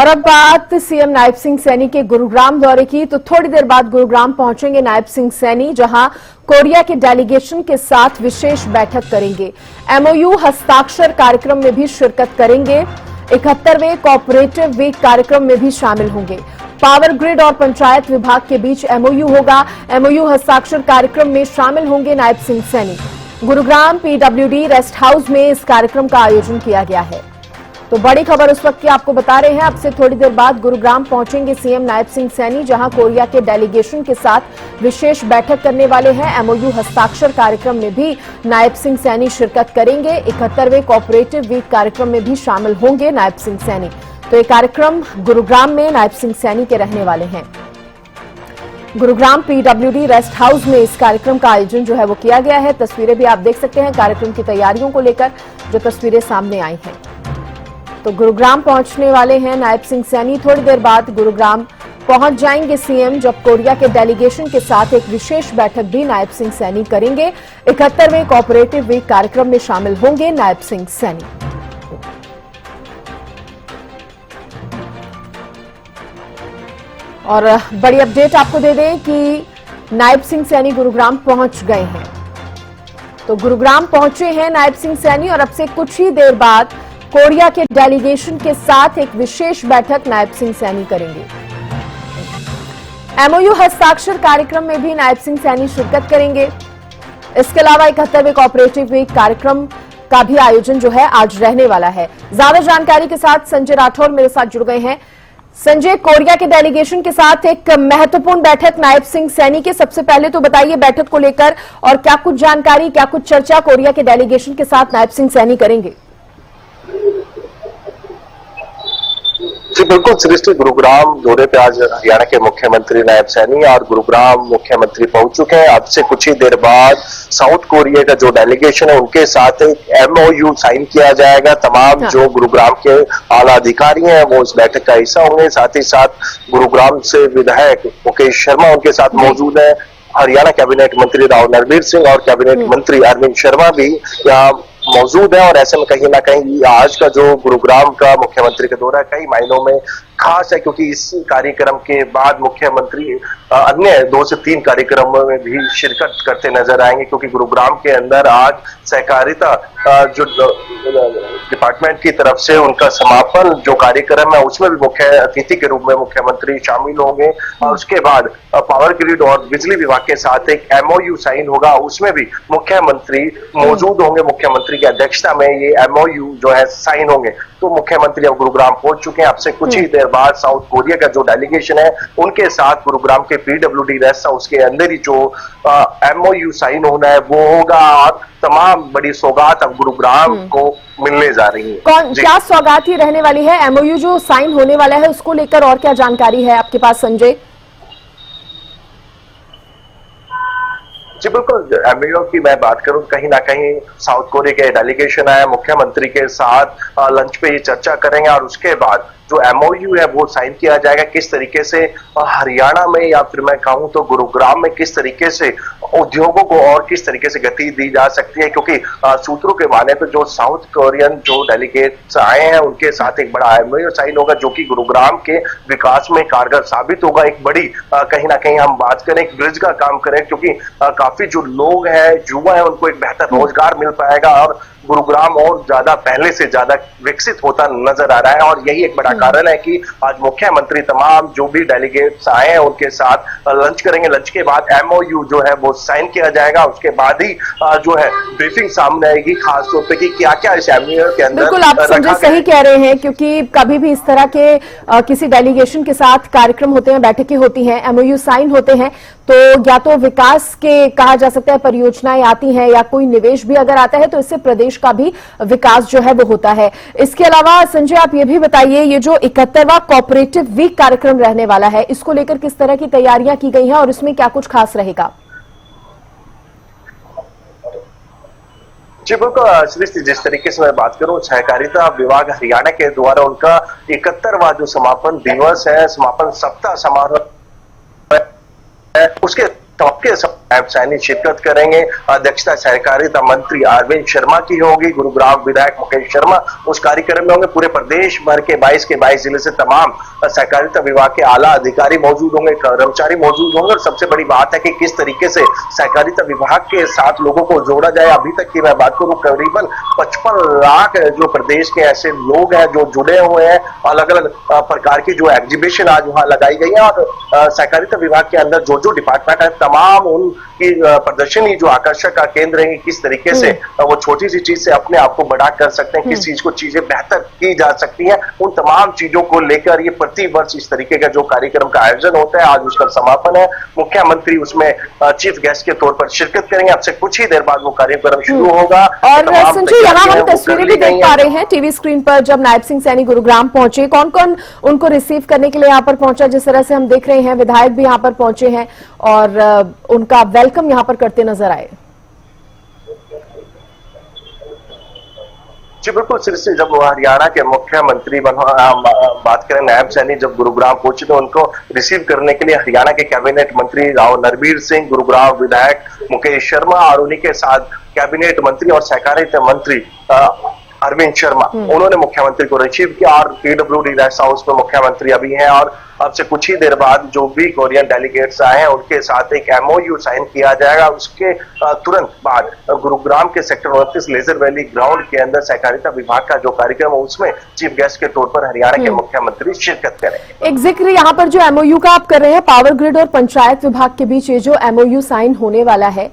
और अब बात सीएम नायब सिंह सैनी के गुरुग्राम दौरे की। तो थोड़ी देर बाद गुरुग्राम पहुंचेंगे नायब सिंह सैनी, जहां कोरिया के डेलीगेशन के साथ विशेष बैठक करेंगे। एमओयू हस्ताक्षर कार्यक्रम में भी शिरकत करेंगे। 71वें कोऑपरेटिव वीक कार्यक्रम में भी शामिल होंगे। पावर ग्रिड और पंचायत विभाग के बीच एमओयू होगा। एमओयू हस्ताक्षर कार्यक्रम में शामिल होंगे Nayab Singh Saini. Gurugram PWD rest house में इस कार्यक्रम का आयोजन किया गया है। तो बड़ी खबर उस वक्त की आपको बता रहे हैं। अब से थोड़ी देर बाद गुरुग्राम पहुंचेंगे सीएम नायब सिंह सैनी, जहां कोरिया के डेलीगेशन के साथ विशेष बैठक करने वाले हैं। एमओयू हस्ताक्षर कार्यक्रम में भी नायब सिंह सैनी शिरकत करेंगे। 71वें कोऑपरेटिव वीक कार्यक्रम में भी शामिल होंगे नायब सिंह सैनी। तो ये कार्यक्रम गुरुग्राम में नायब सिंह सैनी के रहने वाले हैं। गुरुग्राम पीडब्ल्यूडी रेस्ट हाउस में इस कार्यक्रम का आयोजन जो है वो किया गया है। तस्वीरें भी आप देख सकते हैं कार्यक्रम की तैयारियों को लेकर, जो तस्वीरें सामने आई हैं। तो गुरुग्राम पहुंचने वाले हैं नायब सिंह सैनी। थोड़ी देर बाद गुरुग्राम पहुंच जाएंगे सीएम, जब कोरिया के डेलीगेशन के साथ एक विशेष बैठक भी नायब सिंह सैनी करेंगे। 71वें कोऑपरेटिव वीक कार्यक्रम में शामिल होंगे नायब सिंह सैनी। और बड़ी अपडेट आपको दे दें कि नायब सिंह सैनी गुरुग्राम पहुंच गए हैं। तो गुरुग्राम पहुंचे हैं नायब सिंह सैनी और अब से कुछ ही देर बाद कोरिया के डेलीगेशन के साथ एक विशेष बैठक नायब सिंह सैनी करेंगे। एमओयू हस्ताक्षर कार्यक्रम में भी नायब सिंह सैनी शिरकत करेंगे। इसके अलावा 71वें कोऑपरेटिव वीक कार्यक्रम का भी आयोजन जो है आज रहने वाला है। ज्यादा जानकारी के साथ संजय राठौर मेरे साथ जुड़ गए हैं। संजय, कोरिया के डेलीगेशन के साथ एक महत्वपूर्ण बैठक नायब सिंह सैनी के, सबसे पहले तो बताइए बैठक को लेकर और क्या कुछ जानकारी, क्या कुछ चर्चा कोरिया के डेलीगेशन के साथ नायब सिंह सैनी करेंगे? जी बिल्कुल सृष्टि, गुरुग्राम दौरे पे आज हरियाणा के मुख्यमंत्री नायब सैनी और गुरुग्राम मुख्यमंत्री पहुंच चुके हैं। अब से कुछ ही देर बाद साउथ कोरिया का जो डेलीगेशन है उनके साथ एक एमओयू साइन किया जाएगा। तमाम जो गुरुग्राम के आला अधिकारी हैं वो इस बैठक का हिस्सा होंगे। साथ ही साथ गुरुग्राम से विधायक मुकेश शर्मा उनके साथ मौजूद है। हरियाणा कैबिनेट मंत्री राव नरबीर सिंह और कैबिनेट मंत्री अरविंद शर्मा भी यहाँ मौजूद है। और ऐसे में कहीं ना कहीं आज का जो गुरुग्राम का मुख्यमंत्री का दौरा कई मायनों में खास है, क्योंकि इस कार्यक्रम के बाद मुख्यमंत्री अन्य 2 से 3 कार्यक्रमों में भी शिरकत करते नजर आएंगे। क्योंकि गुरुग्राम के अंदर आज सहकारिता जो डिपार्टमेंट की तरफ से उनका समापन जो कार्यक्रम है उसमें भी मुख्य अतिथि के रूप में मुख्यमंत्री शामिल होंगे। और उसके बाद पावर ग्रिड और बिजली विभाग के साथ एक एमओयू साइन होगा, उसमें भी मुख्यमंत्री मौजूद होंगे। मुख्यमंत्री की अध्यक्षता में ये एमओयू जो है साइन होंगे। तो मुख्यमंत्री अब गुरुग्राम पहुंच चुके हैं। अब से कुछ ही देर बाद साउथ कोरिया का जो डेलीगेशन है उनके साथ गुरुग्राम के पीडब्ल्यूडी रेस्ट हाउस के अंदर ही जो एमओयू साइन होना है वो होगा। और तमाम बड़ी सौगात अब गुरुग्राम को मिलने जा रही है। क्या सौगात ही रहने वाली है? एमओयू जो साइन होने वाला है उसको लेकर और क्या जानकारी है आपके पास संजय? जी बिल्कुल, एमओयू की मैं बात करूं, कहीं ना कहीं साउथ कोरिया के डेलीगेशन आया, मुख्यमंत्री के साथ लंच पे ये चर्चा करेंगे और उसके बाद जो एमओयू है वो साइन किया जाएगा। किस तरीके से हरियाणा में या फिर मैं कहूं तो गुरुग्राम में किस तरीके से उद्योगों को और किस तरीके से गति दी जा सकती है, क्योंकि सूत्रों के माने तो जो साउथ कोरियन जो डेलीगेट्स आए हैं उनके साथ एक बड़ा एमओयू साइन होगा जो कि गुरुग्राम के विकास में कारगर साबित होगा। एक बड़ी कहीं ना कहीं हम बात करें एक ब्रिज का काम करें, क्योंकि काफी जो लोग हैं युवा है उनको एक बेहतर रोजगार मिल पाएगा और गुरुग्राम और ज्यादा पहले से ज्यादा विकसित होता नजर आ रहा है। और यही एक बड़ा कारण है कि आज मुख्यमंत्री तमाम जो भी डेलीगेट्स आए हैं उनके साथ लंच करेंगे। लंच के बाद एमओयू जो है वो साइन किया जाएगा। उसके बाद ही जो है ब्रीफिंग सामने आएगी खास तौर पे कि क्या क्या इस एमओयू के अंदर। बिल्कुल, आप संजय सही कह रहे हैं, क्योंकि कभी भी इस तरह के किसी डेलीगेशन के साथ कार्यक्रम होते हैं, बैठकें होती हैं, एमओयू साइन होते हैं, तो या तो विकास के कहा जा सकता है परियोजनाएं आती हैं या कोई निवेश भी अगर आता है तो इससे प्रदेश का भी विकास जो है वो होता है। इसके अलावा संजय आप ये भी बताइए, ये जो 71वां कोऑपरेटिव वीक कार्यक्रम रहने वाला है इसको लेकर किस तरह की तैयारियां की गई हैं और इसमें क्या कुछ खास रहेगा? जी बिल्कुल सृष्टि, जिस तरीके से मैं बात करूं सहकारिता विभाग हरियाणा के द्वारा उनका 71वां जो समापन दिवस है, समापन सप्ताह समारोह उसके नायब सैनी शिरकत करेंगे। अध्यक्षता सहकारिता मंत्री अरविंद शर्मा की होगी। गुरुग्राम विधायक मुकेश शर्मा उस कार्यक्रम में होंगे। पूरे प्रदेश भर के 22 के 22 जिले से तमाम सहकारिता विभाग के आला अधिकारी मौजूद होंगे, कर्मचारी मौजूद होंगे। और सबसे बड़ी बात है कि किस तरीके से सहकारिता विभाग के साथ लोगों को जोड़ा जाए। अभी तक की मैं बात करूं, करीबन 55 लाख जो प्रदेश के ऐसे लोग हैं जो जुड़े हुए हैं। अलग अलग प्रकार की जो एग्जीबिशन आज वहां लगाई गई है और सहकारिता विभाग के अंदर जो जो डिपार्टमेंट है तमाम उनकी प्रदर्शनी जो आकर्षक का केंद्र है, किस तरीके से वो छोटी सी चीज से अपने आप को बड़ा कर सकते हैं, किस चीज को चीजें बेहतर की जा सकती है, उन तमाम चीजों को लेकर ये प्रति वर्ष इस तरीके का जो कार्यक्रम का आयोजन होता है, आज उसका समापन है। मुख्यमंत्री उसमें चीफ गेस्ट के तौर पर शिरकत करेंगे। अब से कुछ ही देर बाद वो कार्यक्रम शुरू होगा। और संजय, यहाँ हम तस्वीरें भी देख पा रहे हैं टीवी स्क्रीन पर, जब नायब सिंह सैनी गुरुग्राम पहुंचे, कौन कौन उनको रिसीव करने के लिए यहाँ पर पहुंचा। जिस तरह से हम देख रहे हैं विधायक भी यहाँ पर पहुंचे हैं और उनका वेलकम यहाँ पर करते नजर आए। जी बिल्कुल, सिर्फ जब हरियाणा के मुख्यमंत्री बात करें, नायब सैनी जब गुरुग्राम पहुंचे तो उनको रिसीव करने के लिए हरियाणा के कैबिनेट मंत्री राव नरबीर सिंह, गुरुग्राम विधायक मुकेश शर्मा और उन्हीं के साथ कैबिनेट मंत्री और सहकारिता मंत्री अरविंद शर्मा, उन्होंने मुख्यमंत्री को रिसीव किया। और पीडब्ल्यूडी रेस्ट हाउस में मुख्यमंत्री अभी हैं और अब से कुछ ही देर बाद जो भी कोरियन डेलीगेट्स आए हैं उनके साथ एक MOU साइन किया जाएगा। उसके तुरंत बाद गुरुग्राम के सेक्टर 29 लेजर वैली ग्राउंड के अंदर सहकारिता विभाग का जो कार्यक्रम है उसमें चीफ गेस्ट के तौर पर हरियाणा के मुख्यमंत्री शिरकत करेंगे। एक जिक्र यहाँ पर जो MOU का आप कर रहे हैं, पावर ग्रिड और पंचायत विभाग के बीच ये जो MOU साइन होने वाला है,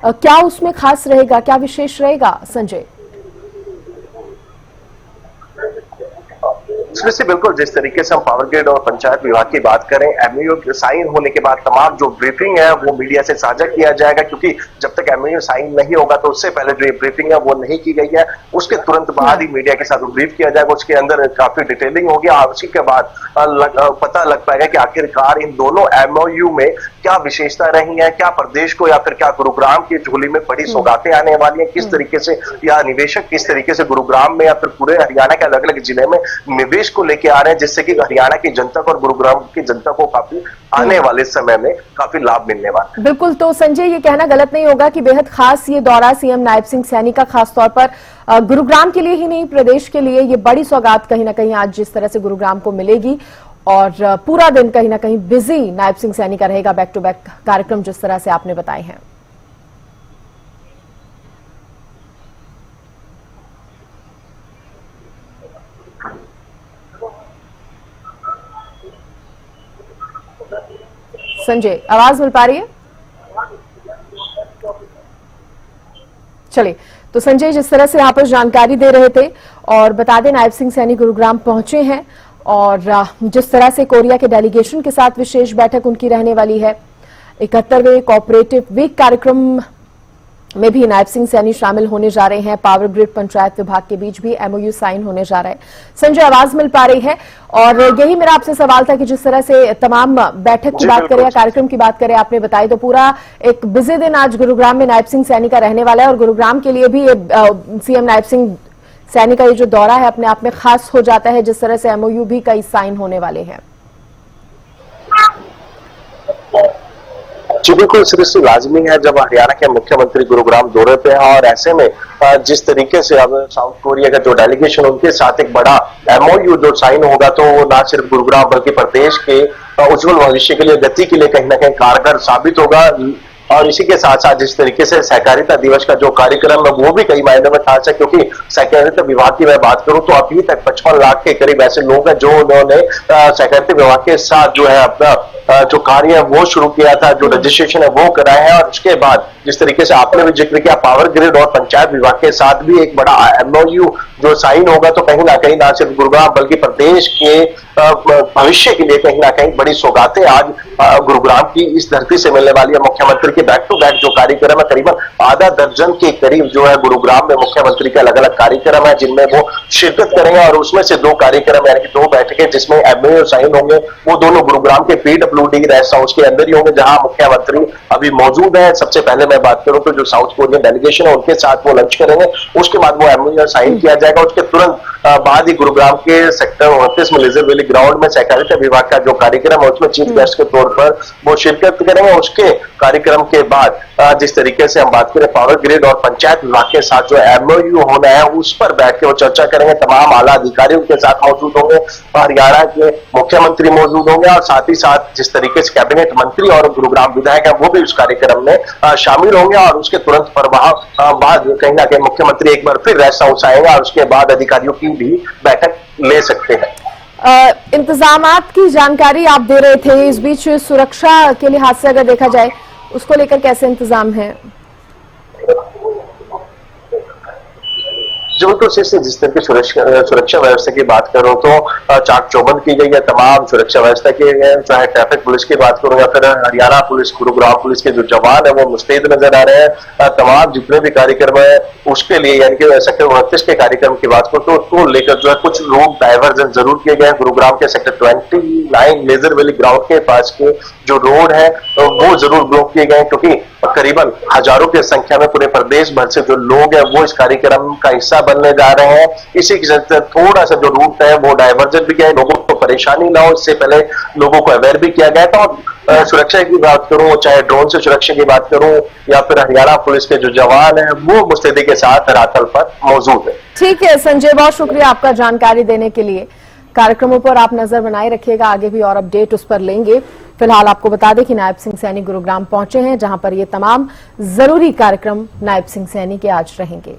क्या उसमें खास रहेगा, क्या विशेष रहेगा संजय? बिल्कुल, जिस तरीके से हम पावर ग्रिड और पंचायत विभाग की बात करें, MOU साइन होने के बाद तमाम जो ब्रीफिंग है वो मीडिया से साझा किया जाएगा, क्योंकि जब तक MOU साइन नहीं होगा तो उससे पहले जो ये ब्रीफिंग है वो नहीं की गई है। उसके तुरंत बाद ही मीडिया के साथ ब्रीफ किया जाएगा, उसके अंदर काफी डिटेलिंग होगी और उसी के बाद पता लग पाएगा कि आखिरकार इन दोनों MOU में क्या विशेषता रही है, क्या प्रदेश को या फिर क्या गुरुग्राम की झोली में बड़ी सौगातें आने वाली है, किस तरीके से या निवेशक किस तरीके से गुरुग्राम में या फिर पूरे हरियाणा के अलग अलग जिले में निवेश को लेके आ रहे हैं, जिससे कि हरियाणा की जनता को और गुरुग्राम की जनता को काफी आने वाले समय में काफी लाभ मिलने वाला है। बिल्कुल, तो संजय ये कहना गलत नहीं होगा कि बेहद खास ये दौरा सीएम नायब सिंह सैनी का खास तौर पर गुरुग्राम के लिए ही नहीं, प्रदेश के लिए ये बड़ी सौगात कहीं ना कहीं आज जिस तरह से गुरुग्राम को मिलेगी और पूरा दिन कहीं ना कहीं बिजी नायब सिंह सैनी का रहेगा, बैक टू बैक कार्यक्रम जिस तरह से आपने बताए हैं। संजय, आवाज मिल पा रही है? चलिए, तो संजय जिस तरह से यहाँ पर जानकारी दे रहे थे और बता दें नायब सिंह सैनी गुरुग्राम पहुंचे हैं और जिस तरह से कोरिया के डेलीगेशन के साथ विशेष बैठक उनकी रहने वाली है। 71वें कोऑपरेटिव वीक कार्यक्रम में भी नायब सिंह सैनी शामिल होने जा रहे हैं। पावर ग्रिड पंचायत विभाग के बीच भी MOU साइन होने जा रहा है। संजय, आवाज मिल पा रही है? और यही मेरा आपसे सवाल था कि जिस तरह से तमाम बैठक की बात करें या कार्यक्रम की बात करें, आपने बताई, तो पूरा एक बिजी दिन आज गुरुग्राम में नायब सिंह सैनी का रहने वाला है और गुरुग्राम के लिए भी सीएम नायब सिंह सैनी का ये जो दौरा है अपने आप में खास हो जाता है, जिस तरह से MOU भी कई साइन होने वाले हैं। जी बिल्कुल, सृष्टि लाजमी है जब हरियाणा के मुख्यमंत्री गुरुग्राम दौरे पे हैं और ऐसे में जिस तरीके से अब साउथ कोरिया का जो डेलीगेशन उनके साथ एक बड़ा MOU जो साइन होगा तो वो ना सिर्फ गुरुग्राम बल्कि प्रदेश के उज्जवल भविष्य के लिए, गति के लिए कहीं ना कहीं कारगर साबित होगा। और इसी के साथ साथ जिस तरीके से सहकारिता दिवस का जो कार्यक्रम है वो भी कई मायनों में खास है, क्योंकि सहकारिता विभाग की मैं बात करूं तो अभी तक 55 लाख के करीब ऐसे लोग हैं जो उन्होंने सहकारिता विभाग के साथ जो है अपना जो कार्य है वो शुरू किया था, जो रजिस्ट्रेशन है वो कराया है। और उसके बाद जिस तरीके से आपने भी जिक्र किया, पावर ग्रिड और पंचायत विभाग के साथ भी एक बड़ा MOU जो साइन होगा तो कहीं ना सिर्फ गुरुग्राम बल्कि प्रदेश के भविष्य के लिए कहीं ना कहीं बड़ी सौगातें आज गुरुग्राम की इस धरती से मिलने वाली है। मुख्यमंत्री के बैक टू बैक जो कार्यक्रम है, करीबन आधा दर्जन के करीब जो है गुरुग्राम में मुख्यमंत्री के अलग अलग कार्यक्रम है जिनमें वो शिरकत करेंगे और उसमें से 2 कार्यक्रम यानी कि 2 बैठकें जिसमें एमओयू साइन होंगे, वो दोनों गुरुग्राम के पीडब्ल्यूडी रेस्ट हाउस के अंदर ही होंगे, जहां मुख्यमंत्री अभी मौजूद है। सबसे पहले मैं बात करूं तो जो साउथ कोरियन डेलीगेशन है उनके साथ वो लंच करेंगे, उसके बाद वो एमओयू साइन किया जाएगा। उसके तुरंत बाद ही गुरुग्राम के सेक्टर 29 में लेजर वैली ग्राउंड में सहकारिता विभाग का जो कार्यक्रम है उसमें चीफ गेस्ट के तौर पर वो शिरकत करेंगे। उसके कार्यक्रम के बाद जिस तरीके से हम बात करें पावर ग्रिड और पंचायत विभाग के साथ जो एमओयू होना है उस पर बैठ के वो चर्चा करेंगे। तमाम आला अधिकारी उनके साथ मौजूद होंगे, हरियाणा के मुख्यमंत्री मौजूद होंगे और साथ ही साथ जिस तरीके से कैबिनेट मंत्री और गुरुग्राम विधायक है वो भी उस कार्यक्रम में शामिल होंगे। और उसके तुरंत बाद कहीं ना कहीं मुख्यमंत्री एक बार फिर रेस्ट हाउस आएगा और उसके बाद अधिकारियों की भी बैठक ले सकते हैं। इंतजामात की जानकारी आप दे रहे थे, इस बीच सुरक्षा के लिहाज से अगर देखा जाए उसको लेकर कैसे इंतजाम है? जो तो जिस तरह की सुरक्षा व्यवस्था की बात करूं तो चाक चौबंद की गई है, तमाम सुरक्षा व्यवस्था की गई है। चाहे ट्रैफिक पुलिस की बात करूं या फिर हरियाणा पुलिस, गुरुग्राम पुलिस के जो जवान है वो मुस्तैद नजर आ रहे हैं। तमाम जितने भी कार्यक्रम है उसके लिए यानी कि सेक्टर 29 के कार्यक्रम की बात करूं तो उसको लेकर जो है कुछ लोग डाइवर्जन जरूर किए गए। गुरुग्राम के सेक्टर 29 लेजर वैली ग्राउंड के पास के जो रोड है वो जरूर ब्लॉक किए गए, क्योंकि करीबन हजारों की संख्या में पूरे प्रदेश भर से जो लोग हैं वो इस कार्यक्रम का हिस्सा बनने जा रहे हैं। इसी के चलते थोड़ा सा जो रूट है वो डाइवर्जन भी गया है, लोगों को परेशानी ना हो इससे पहले लोगों को अवेयर भी किया गया था। और सुरक्षा की बात करूं, चाहे ड्रोन से सुरक्षा की बात करूं या फिर हरियाणा पुलिस के जो जवान है वो मुस्तैदी के साथ धरातल पर मौजूद है। ठीक है संजय, बहुत शुक्रिया आपका जानकारी देने के लिए। कार्यक्रमों पर आप नजर बनाए रखिएगा, आगे भी और अपडेट उस पर लेंगे। फिलहाल आपको बता दें कि नायब सिंह सैनी गुरुग्राम पहुंचे हैं, जहां पर ये तमाम जरूरी कार्यक्रम नायब सिंह सैनी के आज रहेंगे।